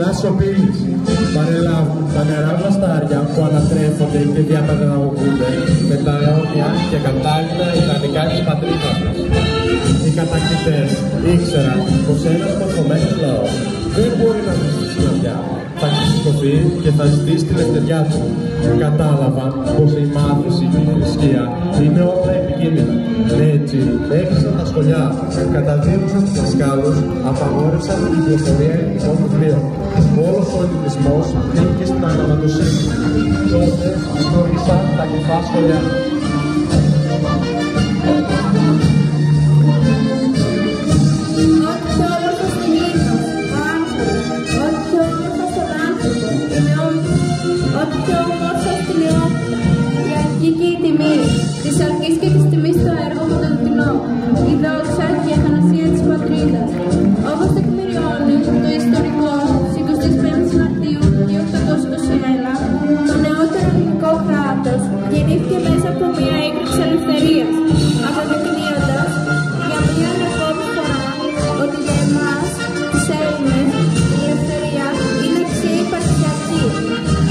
Αθανάσης ο Πύλης. Παρελάβουν τα νερά βλαστάρια που ανατρέφονται και διαπαιδαγωγούνται με τα αιώνια και κατάλληλα ιδανικά της πατρίδας μας. Οι κατακτητές ήξεραν πως ένας μορφωμένος λαός δεν μπορεί να ζήσει στην καρδιά. Θα ξεσηκωθεί και θα ζητήσει τη ελευθεριά του. Κατάλαβαν πως η μάθηση και η θρησκεία είναι όλα επικίνδυνα. Έτσι, έκλεισαν τα σχολιά, καταδίδουσαν τους δασκάλους, απαγόρευσαν την κυκλοφορία ελληνικών βιβλίων. Όλος ο ελληνισμός μπήκε στην αγανακτοσύνη. Τότε γνώρισαν τα κρυφά σχολιά. Της αρκής και της τιμής στο έργο μου το δεινό, η δόξα και η αθανασία της πατρίδας. Όπως τεκμηριώνει το ιστορικό στις 25 Μαρτίου 1821, το νεότερο ελληνικό κράτος γεννήθηκε μέσα από μια έκρηξη ελευθερίας, αποδεικνύοντας για μια ανεκόπη φορά ότι για εμάς, τους Έλληνες, η ελευθερία είναι αξία υπαρξιακή.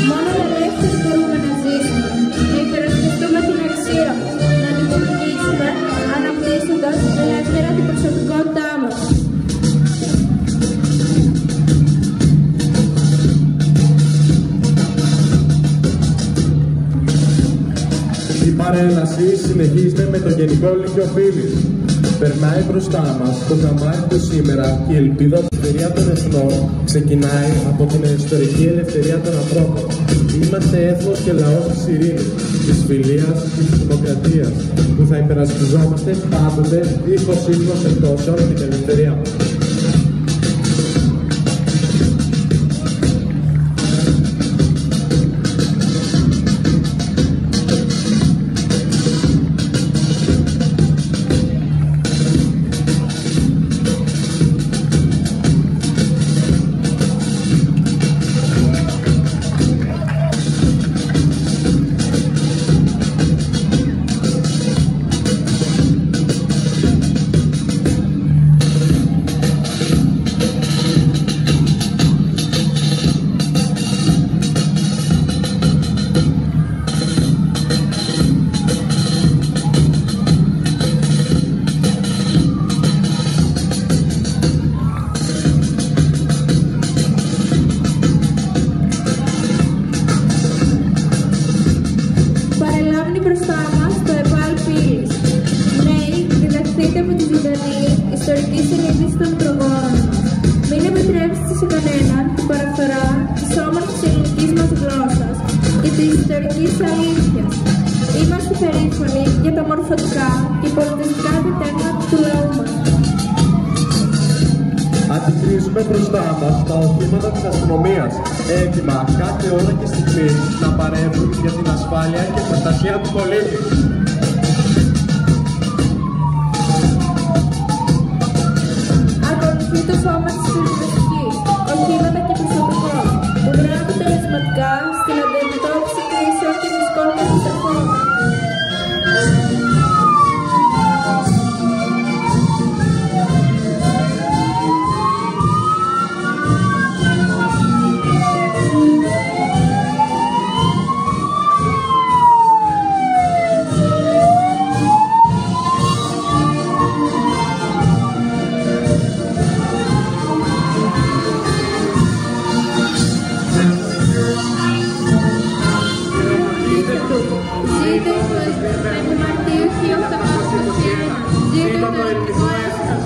Μόνο ελεύθεροι μπορούμε να ζήσουμε, να υπερασπιστούμε την αξία μας, να την δημιουργήσουμε αναπτύσσοντας ελεύθερα την προσωπικότητά μας. Η παρέλαση συνεχίζεται με το Γενικό Λύκειο Πύλης. Περνάει μπροστά μας το καμάρι του σήμερα και η ελπίδα της ελευθερία των εθνών ξεκινάει από την ιστορική ελευθερία των ανθρώπων. Είμαστε έθνος και λαός της ειρήνης, της φιλίας και της δημοκρατίας, που θα υπερασπιζόμαστε πάντοτε δίχως ίχνος εκτόσεων την ελευθερία μας. Είμαστε περήφανοι για τα μορφωτικά και πολιτιστικά επιτεύγματα του λαού μας. Αντικρίζουμε μπροστά μας τα οχήματα της αστυνομίας, έτοιμα κάθε ώρα και στιγμή να παρέμβουν για την ασφάλεια και προστασία του πολίτη. Ακολουθεί το σώμα της πυροσβεστικής, οχήματα και προσωπικό, που δρά αποτελεσματικά στην αντιμετώπιση κρίσεων και φυσικών καταστροφών. Ζήτω το ελληνικό έθνος.